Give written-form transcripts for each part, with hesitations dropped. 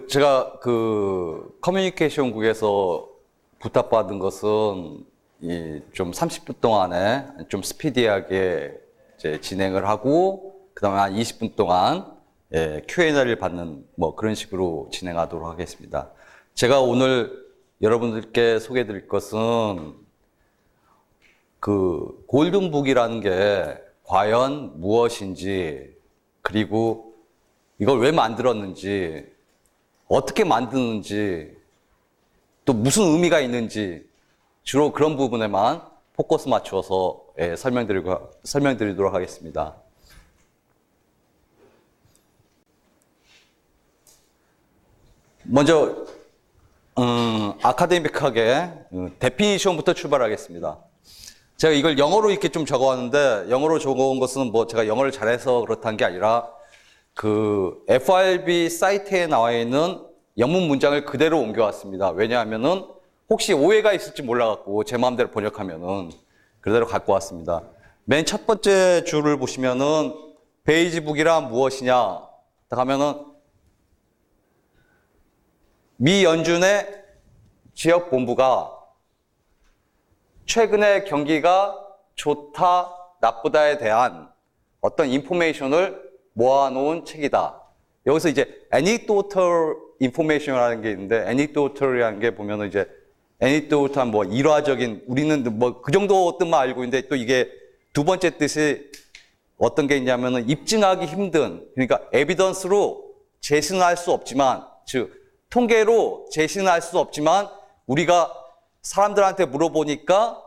제가 커뮤니케이션국에서 부탁받은 것은 좀 30분 동안에 좀 스피디하게 이제 진행을 하고, 그 다음에 한 20분 동안 Q&A를 받는 그런 식으로 진행하도록 하겠습니다. 제가 오늘 여러분들께 소개해 드릴 것은 골든북이라는 게 과연 무엇인지, 그리고 이걸 왜 만들었는지, 어떻게 만드는지, 또 무슨 의미가 있는지, 주로 그런 부분에만 포커스 맞추어서 설명드리도록 하겠습니다. 먼저 아카데믹하게 데피니션부터 출발하겠습니다. 제가 이걸 영어로 이렇게 좀 적어왔는데, 영어로 적어온 것은 제가 영어를 잘해서 그렇다는 게 아니라 FRB 사이트에 나와 있는 영문 문장을 그대로 옮겨왔습니다. 왜냐하면은 혹시 오해가 있을지 몰라갖고 제 마음대로 번역하면은 그대로 갖고 왔습니다. 맨 첫 번째 줄을 보시면은 베이지북이란 무엇이냐 딱 하면은 미 연준의 지역본부가 최근에 경기가 좋다, 나쁘다에 대한 어떤 인포메이션을 모아놓은 책이다. 여기서 이제 anecdotal information이라는 게 있는데, anecdotal이라는 게 보면은 이제 anecdotal 일화적인, 우리는 그 정도 뜻만 알고 있는데, 또 이게 두 번째 뜻이 어떤 게 있냐면은 입증하기 힘든, 그러니까 에비던스로 제시는 할 수 없지만, 즉 통계로 제시는 할 수 없지만 우리가 사람들한테 물어보니까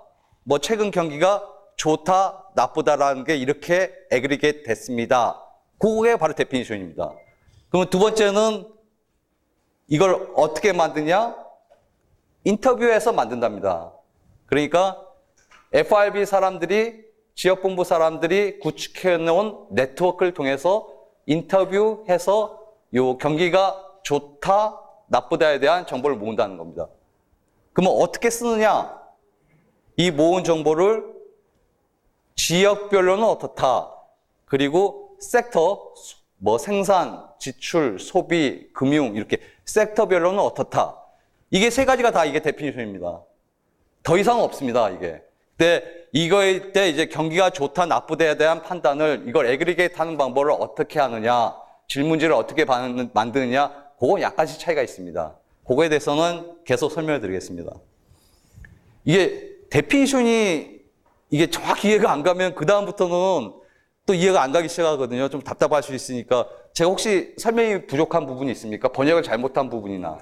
최근 경기가 좋다, 나쁘다라는 게 이렇게 애그리게이트 됐습니다. 그게 바로 데피니션입니다. 그러면 두 번째는 이걸 어떻게 만드냐? 인터뷰에서 만든답니다. 그러니까 FRB 사람들이, 지역본부 사람들이 구축해 놓은 네트워크를 통해서 인터뷰해서 요 경기가 좋다, 나쁘다에 대한 정보를 모은다는 겁니다. 그러면 어떻게 쓰느냐? 이 모은 정보를 지역별로는 어떻다, 그리고 섹터, 생산, 지출, 소비, 금융, 이렇게 섹터별로는 어떻다. 이게 세 가지가 다 이게 데피니션입니다. 더 이상은 없습니다, 이게. 근데 이거일 때 이제 경기가 좋다, 나쁘다에 대한 판단을, 이걸 애그리게이트 하는 방법을 어떻게 하느냐, 질문지를 어떻게 만드느냐, 그거 약간씩 차이가 있습니다. 그거에 대해서는 계속 설명을 드리겠습니다. 이게 데피니션이 이게 정확히 이해가 안 가면 그다음부터는 또 이해가 안 가기 시작하거든요. 좀 답답할 수 있으니까. 제가 혹시 설명이 부족한 부분이 있습니까? 번역을 잘못한 부분이나.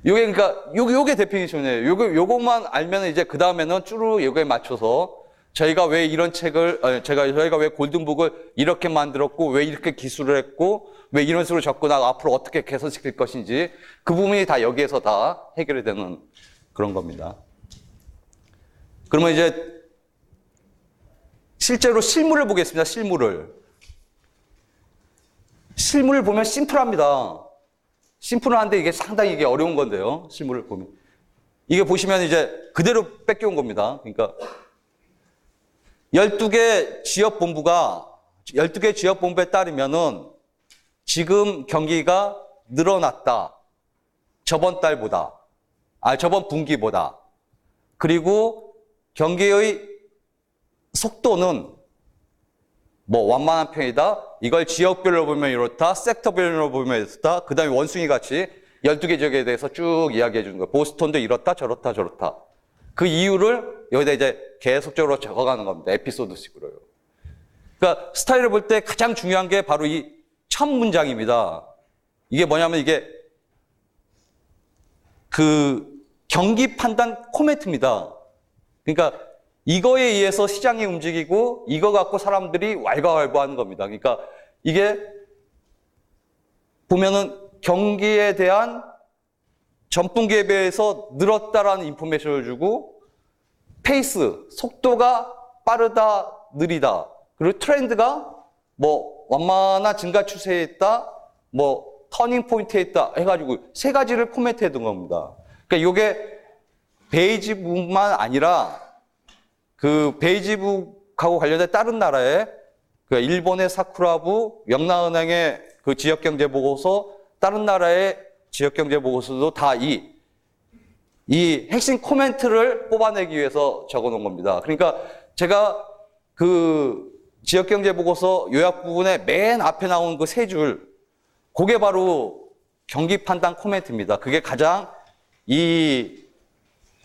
요게 데피니션이에요. 요것만 알면 이제 그다음에는 쭈루 요거에 맞춰서 저희가 왜 이런 책을, 저희가 왜 골든북을 이렇게 만들었고, 왜 이렇게 기술을 했고, 왜 이런 식으로 접근하고 앞으로 어떻게 개선시킬 것인지, 그 부분이 다 여기에서 다 해결이 되는 그런 겁니다. 그러면 이제 실제로 실물을 보겠습니다. 실물을 보면 심플합니다. 심플한데 이게 상당히 이게 어려운 건데요. 실물을 보면. 이게 보시면 이제 그대로 뺏겨온 겁니다. 그러니까 12개 지역본부에 따르면은 지금 경기가 늘어났다. 저번 분기보다. 그리고 경기의 속도는 완만한 편이다. 이걸 지역별로 보면 이렇다. 섹터별로 보면 이렇다. 그 다음에 원숭이 같이 12개 지역에 대해서 쭉 이야기해 주는 거예요. 보스턴도 이렇다, 저렇다. 그 이유를 여기다 이제 계속적으로 적어가는 겁니다. 에피소드식으로요. 그러니까 스타일을 볼 때 가장 중요한 게 바로 이 첫 문장입니다. 이게 뭐냐면 이게 경기 판단 코멘트입니다. 그러니까 이거에 의해서 시장이 움직이고 이거 갖고 사람들이 왈가왈부하는 겁니다. 그러니까 이게 보면은 경기에 대한 전분기에 비해서 늘었다라는 인포메이션을 주고, 페이스, 속도가 빠르다, 느리다, 그리고 트렌드가 완만한 증가 추세에 있다, 터닝 포인트에 있다 해가지고 세 가지를 코멘트해 둔 겁니다. 그러니까 이게 베이지북만 아니라 베이지북하고 관련된 다른 나라의 일본의 사쿠라부, 명나은행의 지역경제보고서, 다른 나라의 지역경제보고서도 다 이 핵심 코멘트를 뽑아내기 위해서 적어 놓은 겁니다. 그러니까 제가 그 지역경제보고서 요약 부분에 맨 앞에 나온 그 세 줄, 그게 바로 경기 판단 코멘트입니다. 그게 가장 이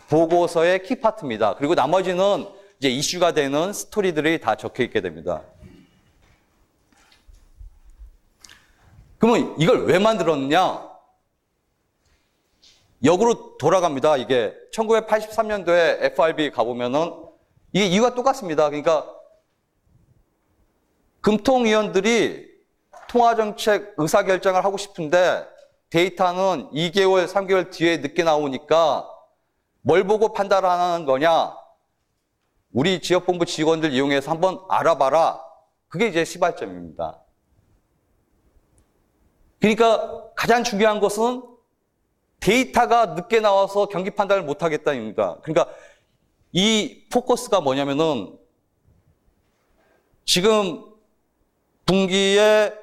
보고서의 키파트입니다. 그리고 나머지는 이제 이슈가 되는 스토리들이 다 적혀 있게 됩니다. 그러면 이걸 왜 만들었느냐? 역으로 돌아갑니다. 이게 1983년도에 FRB 가보면은 이게 이유가 똑같습니다. 그러니까 금통위원들이 통화정책 의사결정을 하고 싶은데 데이터는 2개월, 3개월 뒤에 늦게 나오니까 뭘 보고 판단하는 거냐? 우리 지역본부 직원들 이용해서 한번 알아봐라. 그게 이제 시발점입니다. 그러니까 가장 중요한 것은 데이터가 늦게 나와서 경기 판단을 못 하겠다입니다. 그러니까 이 포커스가 뭐냐면은 지금 분기에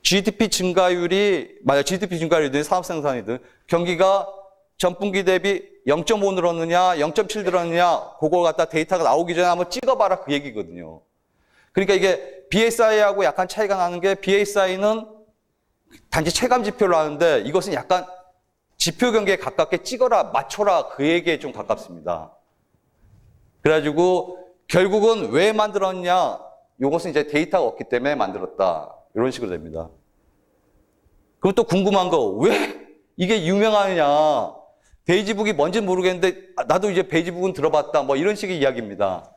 GDP 증가율이, 만약 GDP 증가율이든 산업생산이든 경기가 전분기 대비 0.5 늘었느냐, 0.7 늘었느냐, 그걸 갖다 데이터가 나오기 전에 한번 찍어봐라 그 얘기거든요. 그러니까 이게 BSI하고 약간 차이가 나는 게 BSI는 단지 체감 지표를 하는데 이것은 약간 지표 경계에 가깝게 찍어라, 맞춰라 그 얘기에 좀 가깝습니다. 그래가지고 결국은 왜 만들었냐? 이것은 이제 데이터가 없기 때문에 만들었다. 이런 식으로 됩니다. 그럼 또 궁금한 거, 왜 이게 유명하느냐? 베이지북이 뭔지 모르겠는데 나도 이제 베이지북은 들어봤다. 뭐 이런 식의 이야기입니다.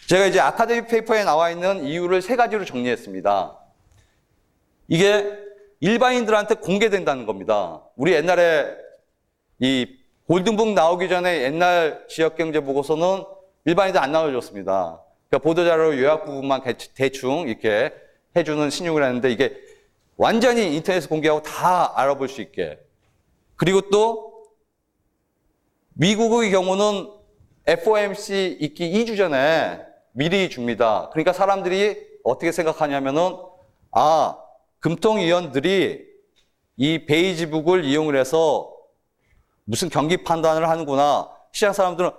제가 이제 아카데믹 페이퍼에 나와 있는 이유를 세 가지로 정리했습니다. 이게 일반인들한테 공개된다는 겁니다. 우리 옛날에 이 골든북 나오기 전에 옛날 지역경제보고서는 일반인들 안 나눠줬습니다. 그러니까 보도자료 요약 부분만 대충 이렇게 해주는 신용을 했는데 이게 완전히 인터넷에 공개하고 다 알아볼 수 있게. 그리고 또 미국의 경우는 FOMC 있기 2주 전에 미리 줍니다. 그러니까 사람들이 어떻게 생각하냐면은 금통위원들이 이 베이지북을 이용을 해서 무슨 경기 판단을 하는구나. 시장 사람들은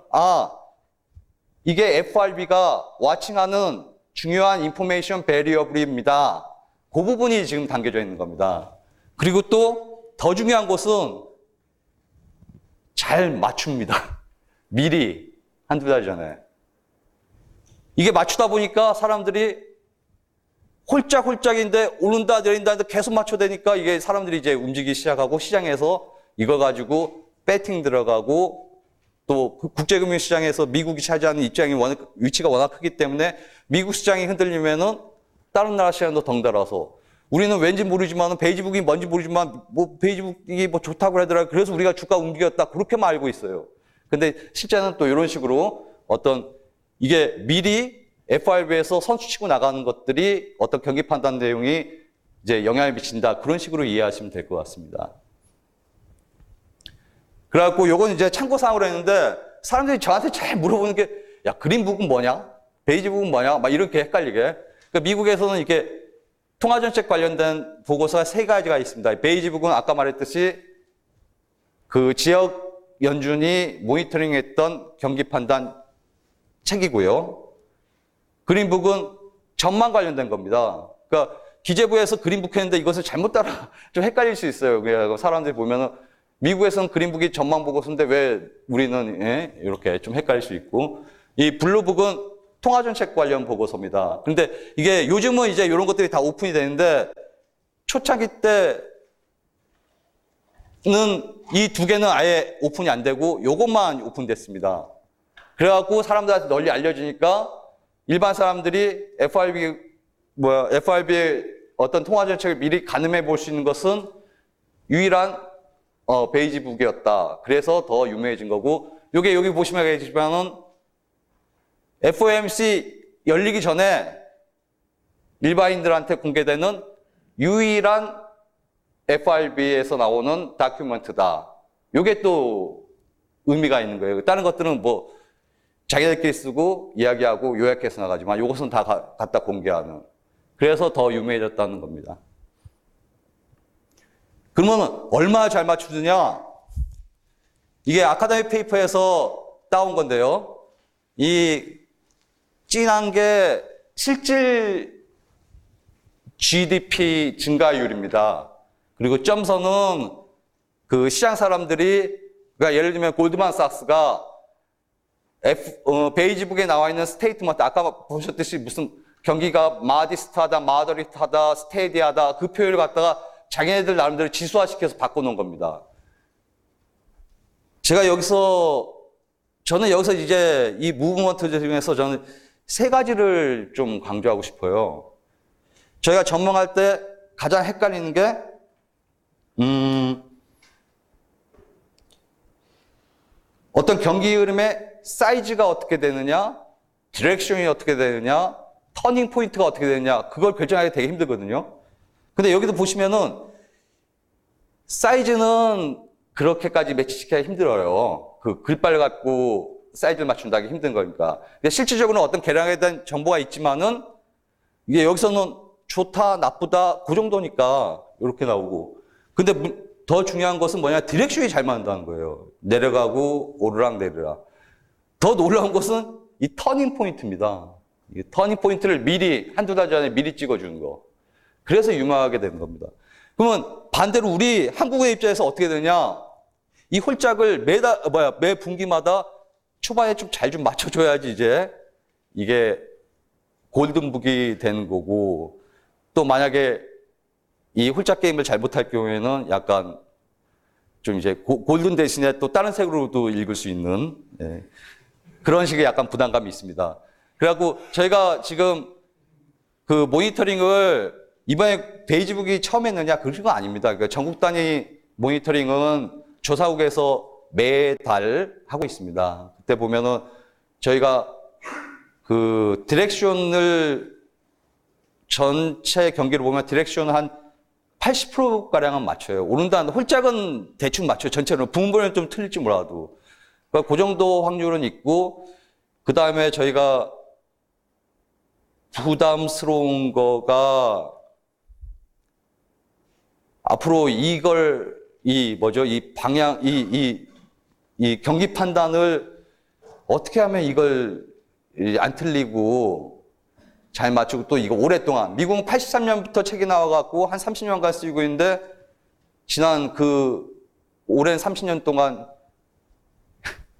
이게 FRB가 와칭하는 중요한 인포메이션 베리어블입니다. 그 부분이 지금 담겨져 있는 겁니다. 그리고 또 더 중요한 것은 잘 맞춥니다. 미리 한두 달 전에. 이게 맞추다 보니까 사람들이 홀짝홀짝인데 오른다 내린다 하는데 계속 맞춰대니까 이게 사람들이 이제 움직이기 시작하고 시장에서 이거 가지고 배팅 들어가고 또 국제금융시장에서 미국이 차지하는 입장이 위치가 워낙 크기 때문에 미국 시장이 흔들리면은 다른 나라 시장도 덩달아서 우리는 왠지 모르지만 베이지북이 뭔지 모르지만 뭐 베이지북이 뭐 좋다고 하더라고요. 그래서 우리가 주가 움직였다. 그렇게만 알고 있어요. 근데 실제는 또 이런 식으로 어떤 이게 미리 FRB에서 선수치고 나가는 것들이 어떤 경기 판단 내용이 이제 영향을 미친다. 그런 식으로 이해하시면 될 것 같습니다. 그래갖고 요건 이제 참고사항으로 했는데 사람들이 저한테 잘 물어보는 게 야, 그린북은 뭐냐? 베이지북은 뭐냐? 막 이렇게 헷갈리게. 그러니까 미국에서는 이렇게 통화정책 관련된 보고서가 세 가지가 있습니다. 베이지북은 아까 말했듯이 그 지역 연준이 모니터링했던 경기 판단 책이고요. 그린북은 전망 관련된 겁니다. 그러니까 기재부에서 그린북 했는데 이것을 잘못 따라 좀 헷갈릴 수 있어요. 그래서 사람들이 보면은 미국에서는 그린북이 전망 보고서인데 왜 우리는 이렇게 좀 헷갈릴 수 있고 이 블루북은 통화정책 관련 보고서입니다. 그런데 이게 요즘은 이제 이런 것들이 다 오픈이 되는데 초창기 때는 이 두 개는 아예 오픈이 안 되고 요것만 오픈됐습니다. 그래갖고 사람들한테 널리 알려지니까 일반 사람들이 FRB의 어떤 통화정책을 미리 가늠해 볼 수 있는 것은 유일한 베이지북이었다. 그래서 더 유명해진 거고 요게 여기 보시면 알겠지만은 FOMC 열리기 전에 일반인들한테 공개되는 유일한 FRB에서 나오는 다큐멘트다. 요게 또 의미가 있는 거예요. 다른 것들은 뭐 자기들끼리 쓰고 이야기하고 요약해서 나가지만 요것은 다 갖다 공개하는 그래서 더 유명해졌다는 겁니다. 그러면 얼마나 잘 맞추느냐? 이게 아카데믹 페이퍼에서 따온 건데요. 이 진한 게 실질 GDP 증가율입니다. 그리고 점선은 그 시장 사람들이, 그러니까 예를 들면 골드만삭스가 베이지북에 나와 있는 스테이트먼트, 아까 보셨듯이 무슨 경기가 마디스트하다, 마더리트하다, 스테디하다, 그 표현을 갖다가 자기네들 나름대로 지수화시켜서 바꿔놓은 겁니다. 저는 여기서 이제 이 무브먼트 중에서 저는 세 가지를 좀 강조하고 싶어요. 저희가 전망할 때 가장 헷갈리는 게, 어떤 경기 흐름의 사이즈가 어떻게 되느냐, 디렉션이 어떻게 되느냐, 터닝 포인트가 어떻게 되느냐, 그걸 결정하기 되게 힘들거든요. 근데 여기도 보시면은 사이즈는 그렇게까지 매치시키기가 힘들어요. 그 글빨 갖고 사이즈를 맞춘다기 힘든 거니까. 근데 실질적으로는 어떤 계량에 대한 정보가 있지만은 이게 여기서는 좋다, 나쁘다, 그 정도니까 이렇게 나오고. 근데 더 중요한 것은 뭐냐, 디렉션이 잘 맞는다는 거예요. 내려가고 오르락 내리락. 더 놀라운 것은 이 터닝 포인트입니다. 이 터닝 포인트를 미리, 한두 달 전에 미리 찍어주는 거. 그래서 유명하게 되는 겁니다. 그러면 반대로 우리 한국의 입장에서 어떻게 되냐? 이 홀짝을 매 분기마다 초반에 좀 잘 좀 맞춰줘야지 이제 이게 골든북이 되는 거고, 또 만약에 이 홀짝 게임을 잘 못할 경우에는 약간 좀 이제 골든 대신에 또 다른 색으로도 읽을 수 있는, 예, 그런 식의 약간 부담감이 있습니다. 그래갖고 저희가 지금 그 모니터링을 이번에 베이지북이 처음 했느냐, 그런 건 아닙니다. 그러니까 전국 단위 모니터링은 조사국에서 매달 하고 있습니다. 그때 보면은 저희가 그 디렉션을 전체 경기를 보면 디렉션을 한 80%가량은 맞춰요. 오른다는 홀짝은 대충 맞춰요. 전체로. 부분은 좀 틀릴지 몰라도. 그러니까 그 정도 확률은 있고, 그 다음에 저희가 부담스러운 거가 앞으로 이걸, 이 방향, 이 경기 판단을 어떻게 하면 이걸 안 틀리고 잘 맞추고, 또 이거 오랫동안, 미국은 83년부터 책이 나와갖고 한 30년간 쓰이고 있는데, 지난 그 오랜 30년 동안,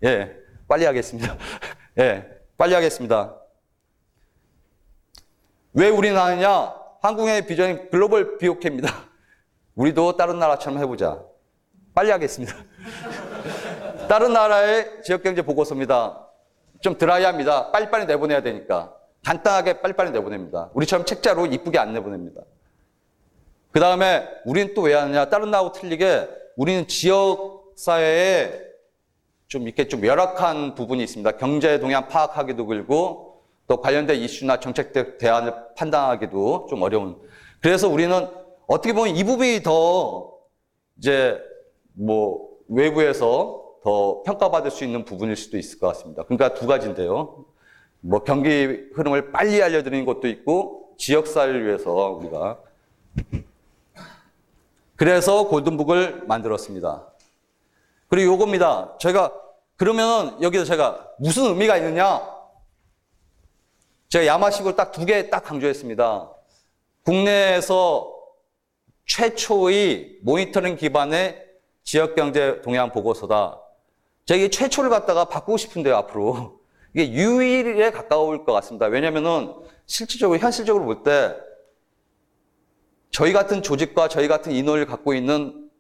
예, 빨리 하겠습니다. 예, 빨리 하겠습니다. 왜 우리는 하느냐? 한국의 비전이 글로벌 비옥회입니다. 우리도 다른 나라처럼 해보자. 빨리 하겠습니다. 다른 나라의 지역경제 보고서입니다. 좀 드라이합니다. 빨리빨리 내보내야 되니까. 간단하게 빨리빨리 내보냅니다. 우리처럼 책자로 이쁘게 안 내보냅니다. 그 다음에 우리는 또 왜 하느냐? 다른 나라하고 틀리게 우리는 지역사회에 좀 이렇게 좀 열악한 부분이 있습니다. 경제 동향 파악하기도 그렇고, 또 관련된 이슈나 정책 대안을 판단하기도 좀 어려운. 그래서 우리는 어떻게 보면 이 부분이 더 이제 뭐 외부에서 더 평가받을 수 있는 부분일 수도 있을 것 같습니다. 그러니까 두 가지인데요. 뭐 경기 흐름을 빨리 알려드리는 것도 있고, 지역사회를 위해서 우리가. 그래서 골든북을 만들었습니다. 그리고 요겁니다. 그러면 여기서 제가 무슨 의미가 있느냐? 제가 야마식으로 딱 두 개 딱 강조했습니다. 국내에서 최초의 모니터링 기반의 지역경제 동향 보고서다. 제가 이 최초를 갖다가 바꾸고 싶은데요, 앞으로. 이게 유일에 가까울 것 같습니다. 왜냐면은 현실적으로 볼 때 저희 같은 조직과 저희 같은 인원을 갖고 있는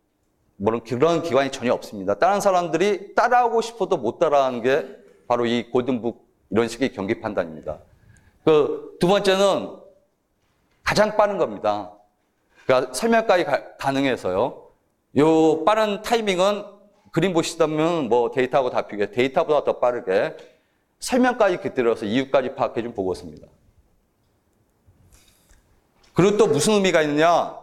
그런 기관이 전혀 없습니다. 다른 사람들이 따라하고 싶어도 못 따라하는 게 바로 이 골든북 이런 식의 경기 판단입니다. 그 두 번째는 가장 빠른 겁니다. 그러니까 설명까지 가능해서요. 요 빠른 타이밍은 그림 보시다면 뭐 데이터하고 다 비교해 데이터보다 더 빠르게 설명까지 깃들여서 이유까지 파악해 준 보고서입니다. 그리고 또 무슨 의미가 있느냐?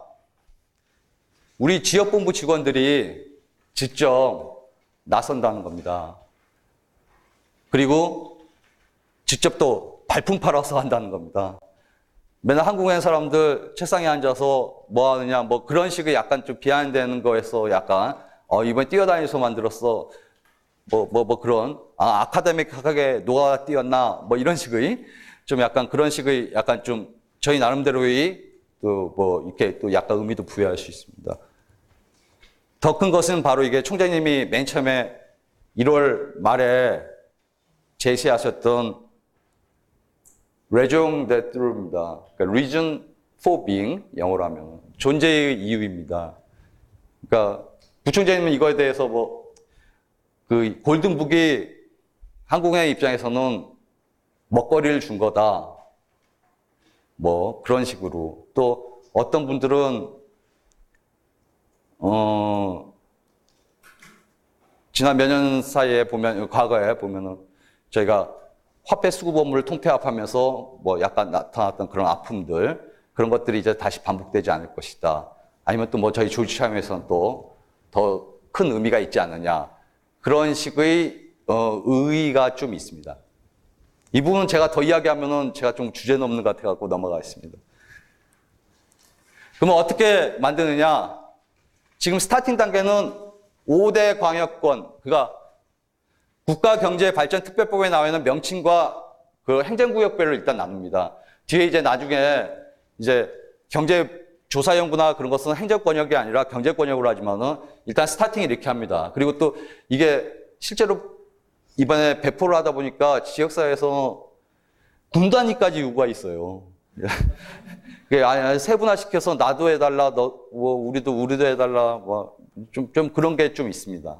우리 지역본부 직원들이 직접 나선다는 겁니다. 그리고 직접 또 발품 팔아서 한다는 겁니다. 맨날 한국에 사람들 책상에 앉아서 뭐 하느냐, 뭐 그런 식의 약간 좀 비하인드되는 거에서 약간, 이번에 뛰어다니면서 만들었어. 그런, 아카데믹하게 녹아 뛰었나, 뭐 이런 식의, 좀 약간 그런 식의 약간 좀 저희 나름대로의 이렇게 또 약간 의미도 부여할 수 있습니다. 더 큰 것은 바로 이게 총재님이 맨 처음에 1월 말에 제시하셨던 raison d'etre입니다. 그러니까 reason for being, 영어로 하면 존재의 이유입니다. 그러니까 부총재님은 이거에 대해서 그 골든북이 한국의 입장에서는 먹거리를 준 거다. 뭐 그런 식으로. 또 어떤 분들은 지난 몇 년 사이에 과거에 보면은 저희가 화폐 수급 업무를 통폐합하면서 뭐 약간 나타났던 그런 아픔들, 그런 것들이 이제 다시 반복되지 않을 것이다. 아니면 또 뭐 저희 조직 참여에서는 또 더 큰 의미가 있지 않느냐. 그런 식의 의의가 좀 있습니다. 이 부분은 제가 더 이야기하면은 제가 좀 주제 넘는 것 같아갖고 넘어가겠습니다. 그러면 어떻게 만드느냐? 지금 스타팅 단계는 5대 광역권, 그러니까 국가경제발전특별법에 나와 있는 명칭과 그 행정구역별로 일단 나눕니다. 뒤에 이제 나중에 이제 경제조사연구나 그런 것은 행정권역이 아니라 경제권역으로 하지만은 일단 스타팅이 이렇게 합니다. 그리고 또 이게 실제로 이번에 배포를 하다 보니까 지역사회에서 군 단위까지 요구가 있어요. 세분화시켜서 나도 해달라, 우리도 해달라, 좀 그런 게 좀 있습니다.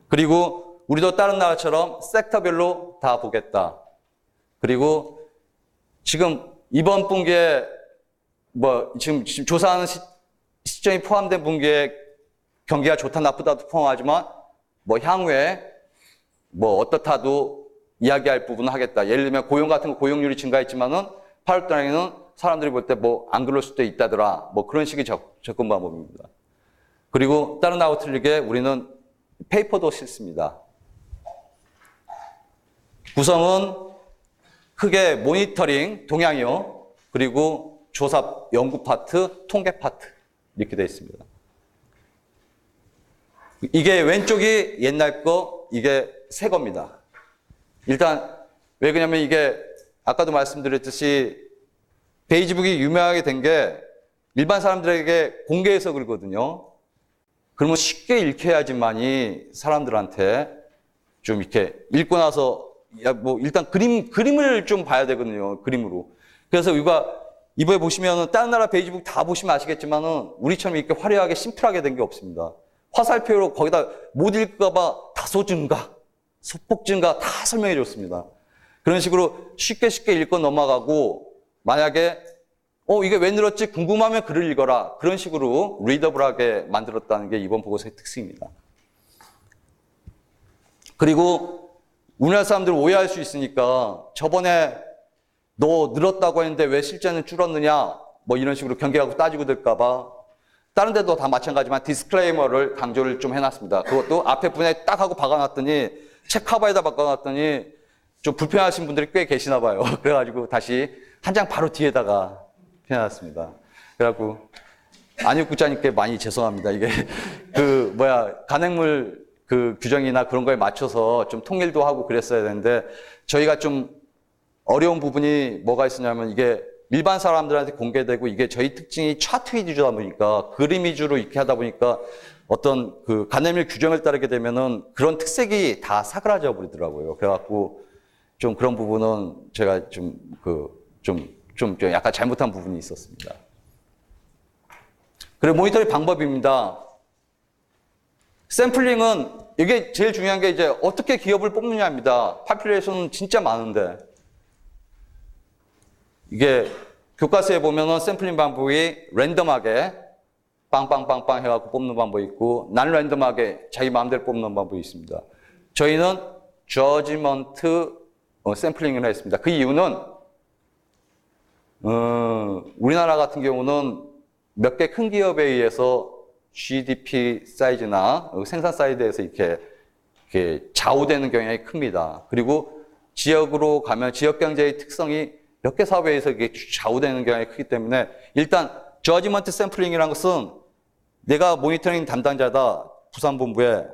그리고 우리도 다른 나라처럼 섹터별로 다 보겠다. 그리고 지금 이번 분기에 지금 조사하는 시점이 포함된 분기에 경기가 좋다 나쁘다도 포함하지만 향후에 어떻다도 이야기할 부분은 하겠다. 예를 들면 고용 같은 거 고용률이 증가했지만은 8월 달에는 사람들이 볼 때 안 그럴 수도 있다더라. 그런 식의 접근 방법입니다. 그리고 다른 나라와 틀리게 우리는 페이퍼도 싫습니다. 구성은 크게 모니터링, 동향이요. 그리고 조사, 연구 파트, 통계 파트 이렇게 되어 있습니다. 이게 왼쪽이 옛날 거, 이게 새 겁니다. 일단 왜 그러냐면 이게 아까도 말씀드렸듯이 페이지북이 유명하게 된 게 일반 사람들에게 공개해서 그러거든요. 그러면 쉽게 읽혀야지만이 사람들한테 좀 이렇게 읽고 나서 일단 그림을 좀 봐야 되거든요. 그림으로. 그래서 이번에 보시면은 다른 나라 페이지북 다 보시면 아시겠지만은 우리처럼 이렇게 화려하게 심플하게 된 게 없습니다. 화살표로 거기다 못 읽을까봐 다소 증가, 소폭 증가 다 설명해 줬습니다. 그런 식으로 쉽게 읽고 넘어가고 만약에 이게 왜 늘었지 궁금하면 글을 읽어라. 그런 식으로 리더블하게 만들었다는 게 이번 보고서의 특징입니다. 그리고 우리나라 사람들 오해할 수 있으니까 저번에 너 늘었다고 했는데 왜 실제는 줄었느냐 이런 식으로 경계하고 따지고 들까봐 다른 데도 다 마찬가지지만 디스클레이머를 강조를 좀 해놨습니다. 그것도 앞에 분에 딱 하고 박아놨더니 책 커버에다 박아놨더니 좀 불편하신 분들이 꽤 계시나 봐요. 그래가지고 다시 한 장 바로 뒤에다가 해놨습니다. 그래갖고 안익국장님께 많이 죄송합니다. 이게 간행물 규정이나 그런 거에 맞춰서 좀 통일도 하고 그랬어야 되는데 저희가 좀 어려운 부분이 뭐가 있었냐면 이게 일반 사람들한테 공개되고 이게 저희 특징이 차트 위주다 보니까 그림 위주로 이렇게 하다 보니까 어떤 간행물 규정을 따르게 되면은 그런 특색이 다 사그라져 버리더라고요. 그래갖고 좀 그런 부분은 제가 좀 약간 잘못한 부분이 있었습니다. 그리고 모니터링 방법입니다. 샘플링은 이게 제일 중요한 게 이제 어떻게 기업을 뽑느냐입니다. 파퓰레이션은 진짜 많은데 이게 교과서에 보면은 샘플링 방법이 랜덤하게 빵빵빵빵 해갖고 뽑는 방법이 있고 난 랜덤하게 자기 마음대로 뽑는 방법이 있습니다. 저희는 저지먼트 샘플링을 했습니다. 그 이유는 우리나라 같은 경우는 몇 개 큰 기업에 의해서 GDP 사이즈나 생산 사이드에서 이렇게 좌우되는 경향이 큽니다. 그리고 지역으로 가면 지역 경제의 특성이 몇 개 사업에 의해서 이게 좌우되는 경향이 크기 때문에 일단 저지먼트 샘플링이라는 것은 내가 모니터링 담당자다 부산본부에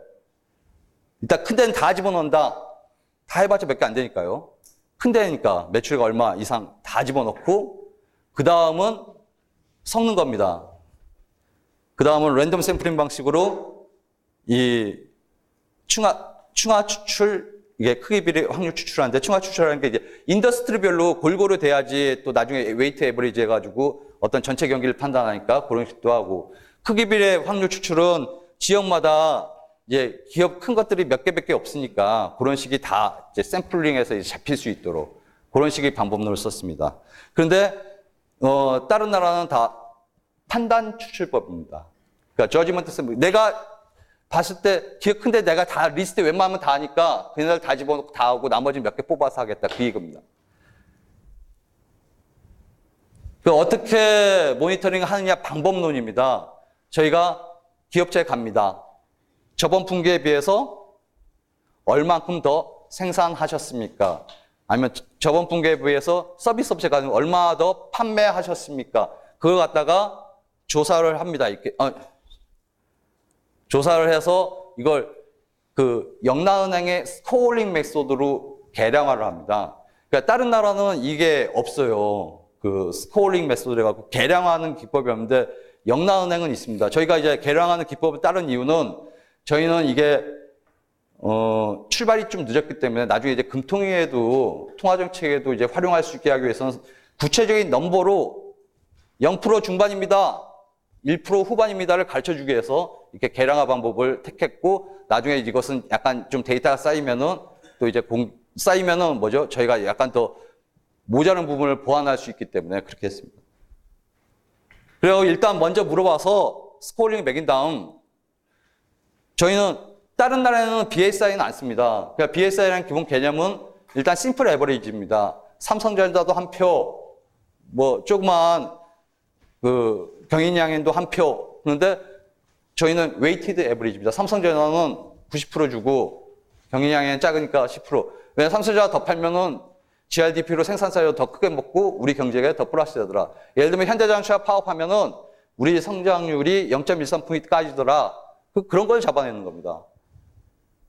일단 큰 데는 다 집어넣는다. 다 해봤자 몇 개 안 되니까요. 큰 데니까 매출가 얼마 이상 다 집어넣고 그 다음은 섞는 겁니다. 그 다음은 랜덤 샘플링 방식으로 이 충화 추출, 이게 크기 비례 확률 추출하는데 충화 추출하는 게 이제 인더스트리별로 골고루 돼야지 또 나중에 웨이트 에버리지 해가지고 어떤 전체 경기를 판단하니까 그런 식도 하고 크기 비례 확률 추출은 지역마다 이제 기업 큰 것들이 몇 개밖에 없으니까 그런 식이 다 이제 샘플링해서 이제 잡힐 수 있도록 그런 식의 방법론을 썼습니다. 그런데 다른 나라는 다 판단 추출법입니다. 그러니까 저지먼트 샘플링. 내가 봤을 때 기업 큰데 내가 다 리스트 웬만하면 다 하니까 그날 다 집어넣고 다 하고 나머지 몇 개 뽑아서 하겠다. 그 이겁니다. 어떻게 모니터링 하느냐 방법론입니다. 저희가 기업체에 갑니다. 저번 분기에 비해서 얼만큼 더 생산하셨습니까? 아니면 저번 분기에 비해서 서비스 업체가 얼마 더 판매하셨습니까? 그걸 갖다가 조사를 합니다. 이렇게 조사를 해서 이걸 그 영라은행의 스코어링 메소드로 계량화를 합니다. 그러니까 다른 나라는 이게 없어요. 그 스코어링 메소드를 갖고 계량하는 기법이 없는데 영라은행은 있습니다. 저희가 이제 계량하는 기법을 따른 이유는 저희는 이게 출발이 좀 늦었기 때문에 나중에 이제 금통위에도 통화정책에도 이제 활용할 수 있게 하기 위해서는 구체적인 넘버로 0% 중반입니다. 1% 후반입니다를 가르쳐 주기 위해서 이렇게 계량화 방법을 택했고 나중에 이것은 약간 좀 데이터가 쌓이면은 또 이제 쌓이면은 뭐죠? 저희가 약간 더 모자란 부분을 보완할 수 있기 때문에 그렇게 했습니다. 그리고 일단 먼저 물어봐서 스코어링을 매긴 다음 저희는 다른 나라에는 BSI는 안 씁니다. 그러니까 BSI라는 기본 개념은 일단 심플 에버리지입니다. 삼성전자도 한 표, 뭐 조그만 그 경인양행도 한 표. 그런데 저희는 웨이티드 에버리지입니다. 삼성전자는 90% 주고 경인양행은 작으니까 10%. 왜냐면 삼성전자가 더 팔면은 GRDP로 생산사료 더 크게 먹고 우리 경제가 더 플러스 되더라. 예를 들면 현대자동차가 파업하면은 우리 성장률이 0.13포인트까지더라. 그런 걸 잡아내는 겁니다.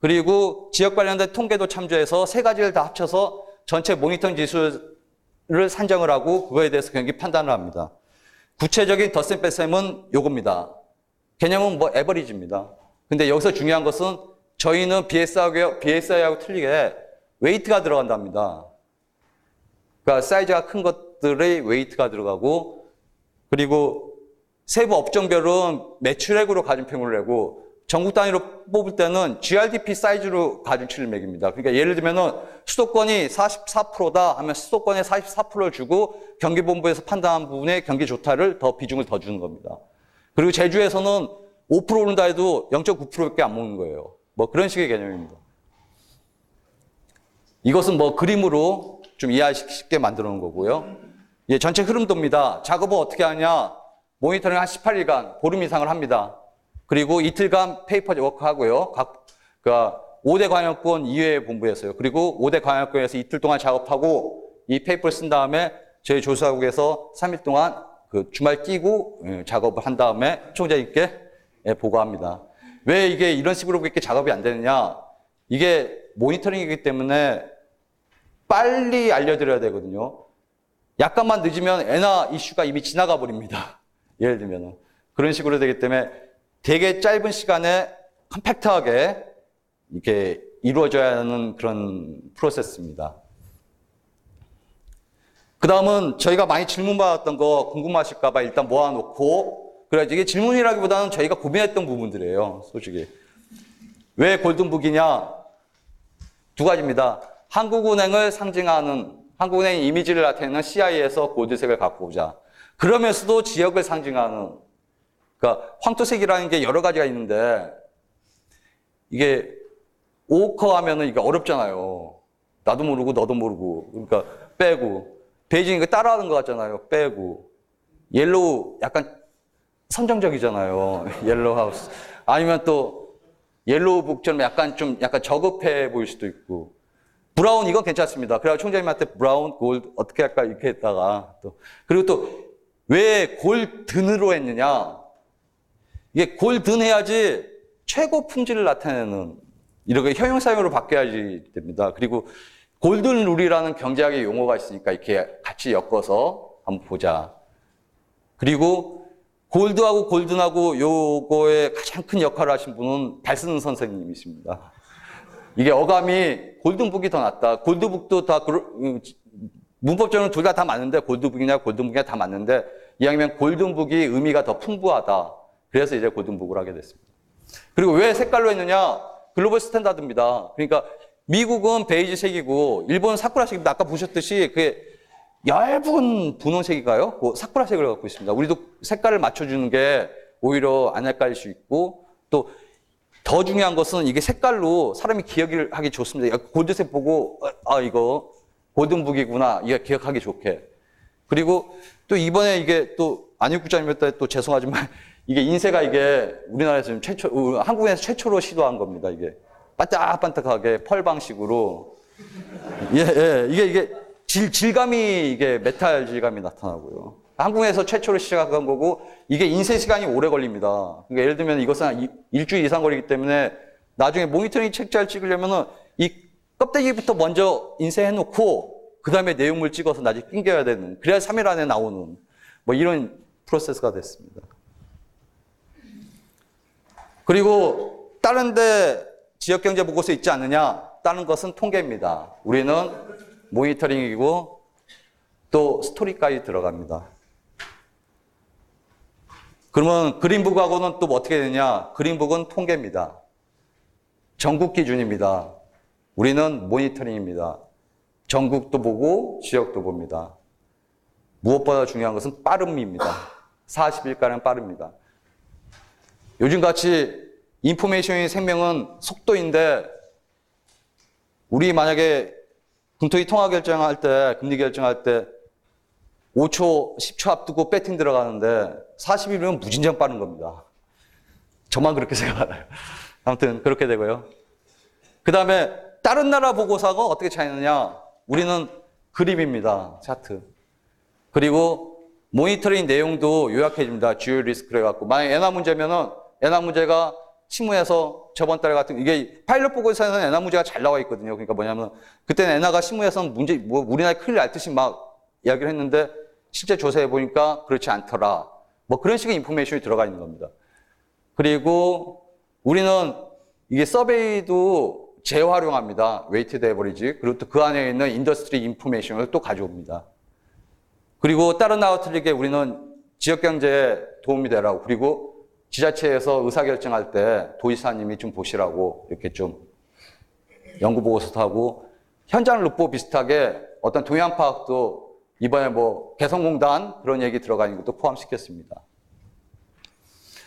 그리고 지역 관련된 통계도 참조해서 세 가지를 다 합쳐서 전체 모니터링 지수를 산정을 하고 그거에 대해서 경기 판단을 합니다. 구체적인 덧셈 뺄셈은 요겁니다. 개념은 뭐 에버리지입니다. 근데 여기서 중요한 것은 저희는 BSI하고 틀리게 웨이트가 들어간답니다. 그러니까 사이즈가 큰 것들의 웨이트가 들어가고 그리고 세부 업종별은 매출액으로 가중평을 내고 전국 단위로 뽑을 때는 GRDP 사이즈로 가중치를 매깁니다. 그러니까 예를 들면은 수도권이 44%다 하면 수도권에 44%를 주고 경기본부에서 판단한 부분에 경기 좋다를 더 비중을 더 주는 겁니다. 그리고 제주에서는 5% 오른다 해도 0.9%밖에 안 먹는 거예요. 뭐 그런 식의 개념입니다. 이것은 뭐 그림으로 좀 이해하기 쉽게 만들어 놓은 거고요. 예, 전체 흐름도입니다. 작업은 어떻게 하냐? 모니터링 한 18일간, 보름 이상을 합니다. 그리고 이틀간 페이퍼 워크 하고요. 그러니까 5대 광역권 이외의 본부에서요. 그리고 5대 광역권에서 이틀 동안 작업하고 이 페이퍼를 쓴 다음에 저희 조사국에서 3일 동안 그 주말 끼고 작업을 한 다음에 총장님께 보고합니다. 왜 이게 이런 식으로 이렇게 작업이 안 되느냐? 이게 모니터링이기 때문에 빨리 알려드려야 되거든요. 약간만 늦으면 엔화 이슈가 이미 지나가 버립니다. 예를 들면 그런 식으로 되기 때문에 되게 짧은 시간에 컴팩트하게 이렇게 이루어져야 하는 그런 프로세스입니다. 그 다음은 저희가 많이 질문받았던 거 궁금하실까 봐 일단 모아놓고 그래야지 이게 질문이라기보다는 저희가 고민했던 부분들이에요. 솔직히. 왜 골든북이냐? 두 가지입니다. 한국은행을 상징하는 한국은행 이미지를 나타내는 CI에서 골드색을 갖고 오자. 그러면서도 지역을 상징하는 그러니까 황토색이라는 게 여러 가지가 있는데 이게 오커 하면은 이게 어렵잖아요. 나도 모르고 너도 모르고 그러니까 빼고 베이징 이거 따라하는 것 같잖아요. 빼고 옐로우 약간 선정적이잖아요. 옐로우 하우스 아니면 또 옐로우 북처럼 약간 좀 약간 저급해 보일 수도 있고 브라운 이건 괜찮습니다. 그래서 총장님한테 브라운, 골드 어떻게 할까 이렇게 했다가 또 그리고 또 왜 골든으로 했느냐? 이게 골든 해야지 최고 품질을 나타내는 이렇게 형용사용으로 바뀌어야지 됩니다. 그리고 골든 룰이라는 경제학의 용어가 있으니까 이렇게 같이 엮어서 한번 보자. 그리고 골드하고 골든하고 요거에 가장 큰 역할을 하신 분은 발쓰는 선생님이십니다. 이게 어감이 골든북이 더 낫다. 골드북도 다 문법적으로 둘 다 맞는데 골드북이냐 골든북이냐 다 맞는데 이왕이면 골든북이 의미가 더 풍부하다. 그래서 이제 골든북을 하게 됐습니다. 그리고 왜 색깔로 했느냐? 글로벌 스탠다드입니다. 그러니까 미국은 베이지색이고 일본은 사쿠라색입니다. 아까 보셨듯이 그게 얇은 분홍색인가요? 그 사쿠라색을 갖고 있습니다. 우리도 색깔을 맞춰주는 게 오히려 안 헷갈릴 수 있고 또 더 중요한 것은 이게 색깔로 사람이 기억을 하기 좋습니다. 골드색 보고 이거 골든북이구나 이게 기억하기 좋게. 그리고 또 이번에 이게 또 안익 국장님한테 또 죄송하지만 이게 인쇄가 이게 우리나라에서 지금 한국에서 최초로 시도한 겁니다. 이게 반짝반짝하게 펄 방식으로 이게 질감이 이게 메탈 질감이 나타나고요. 한국에서 최초로 시작한 거고 이게 인쇄 시간이 오래 걸립니다. 그러니까 예를 들면 이것은 일주일 이상 걸리기 때문에 나중에 모니터링 책자를 찍으려면은 이 껍데기부터 먼저 인쇄해 놓고 그 다음에 내용물 찍어서 나중에 낑겨야 되는 그래야 3일 안에 나오는 뭐 이런 프로세스가 됐습니다. 그리고 다른 데 지역경제 보고서 있지 않느냐? 다른 것은 통계입니다. 우리는 모니터링이고 또 스토리까지 들어갑니다. 그러면 그린북하고는 또 어떻게 되느냐? 그린북은 통계입니다. 전국 기준입니다. 우리는 모니터링입니다. 전국도 보고 지역도 봅니다. 무엇보다 중요한 것은 빠름입니다. 40일가량 빠릅니다. 요즘같이 인포메이션의 생명은 속도인데 우리 만약에 금토이 통화 결정할 때, 금리 결정할 때 5초, 10초 앞두고 배팅 들어가는데 40일이면 무진장 빠른 겁니다. 저만 그렇게 생각하나요? 아무튼 그렇게 되고요. 그 다음에 다른 나라 보고서가 어떻게 차이느냐? 우리는 그림입니다. 차트. 그리고 모니터링 내용도 요약해줍니다. 주요 리스크를 해갖고. 만약에 엔화 문제면은 엔화 문제가 실무에서 저번 달에 같은 이게 파일럿 보고서에서는 엔화 문제가 잘 나와 있거든요. 그러니까 뭐냐면 그때는 엔화가 실무에서는 문제 뭐 우리나라에 큰일 날 듯이 막 이야기를 했는데 실제 조사해 보니까 그렇지 않더라. 뭐 그런 식의 인포메이션이 들어가 있는 겁니다. 그리고 우리는 이게 서베이도 재활용합니다. 웨이티드 에버리지. 그리고 또 그 안에 있는 인더스트리 인포메이션을 또 가져옵니다. 그리고 다른 나라와 틀리게 우리는 지역경제에 도움이 되라고 그리고 지자체에서 의사결정할 때 도지사님이 좀 보시라고 이렇게 좀 연구보고서도 하고 현장 룩보 비슷하게 어떤 동향 파악도 이번에 뭐 개성공단 그런 얘기 들어가 있는 것도 포함시켰습니다.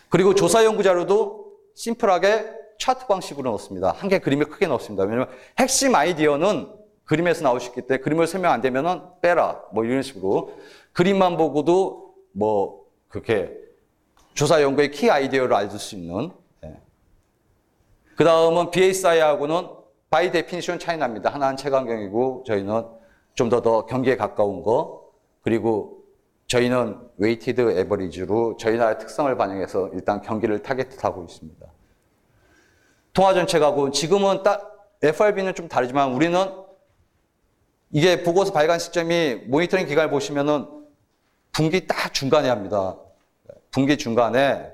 그리고 조사 연구 자료도 심플하게 차트 방식으로 넣습니다. 한 개 그림을 크게 넣습니다. 왜냐하면 핵심 아이디어는 그림에서 나올 수 있기 때문에 그림을 설명 안 되면은 빼라 뭐 이런 식으로 그림만 보고도 뭐 그렇게 조사 연구의 키 아이디어를 알 수 있는. 그 다음은 BSI하고는 바이 데피니션 차이 납니다. 하나는 채광경이고 저희는 좀 더 경기에 가까운 거. 그리고 저희는 웨이티드 에버리지로 저희 나라의 특성을 반영해서 일단 경기를 타겟하고 있습니다. 통화 정책하고 지금은 FRB는 좀 다르지만 우리는 이게 보고서 발간 시점이 모니터링 기간을 보시면은 분기 딱 중간에 합니다. 분기 중간에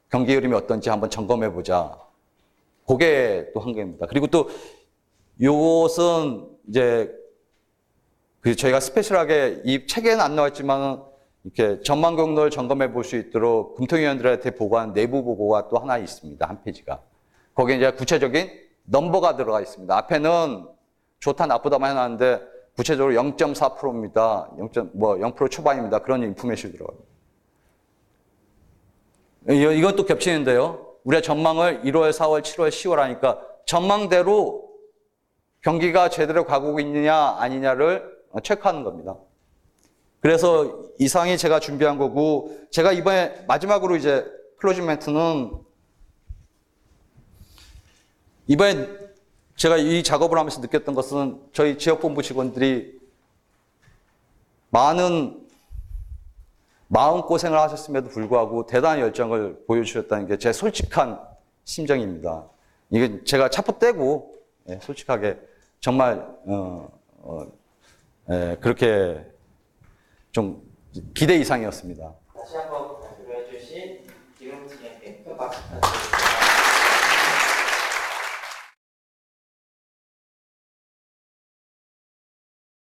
경기 흐름이 어떤지 한번 점검해 보자. 그게 또 한계입니다. 그리고 또 요것은 이제 저희가 스페셜하게 이 책에는 안 나왔지만 이렇게 전망 경로를 점검해 볼 수 있도록 금통위원들한테 보고한 내부 보고가 또 하나 있습니다. 한 페이지가. 거기에 이제 구체적인 넘버가 들어가 있습니다. 앞에는 좋다 나쁘다만 해놨는데 구체적으로 0.4%입니다. 0% 초반입니다. 그런 인포메이션이 들어갑니다. 이건 또 겹치는데요. 우리가 전망을 1월, 4월, 7월, 10월 하니까 전망대로 경기가 제대로 가고 있느냐 아니냐를 체크하는 겁니다. 그래서 이상이 제가 준비한 거고 제가 이번에 마지막으로 이제 클로징 멘트는 이번에 제가 이 작업을 하면서 느꼈던 것은 저희 지역본부 직원들이 많은 마음고생을 하셨음에도 불구하고 대단한 열정을 보여주셨다는 게 제 솔직한 심정입니다. 이게 제가 차포 떼고 솔직하게 정말 그렇게 좀 기대 이상이었습니다. 다시 한번 발표해 주신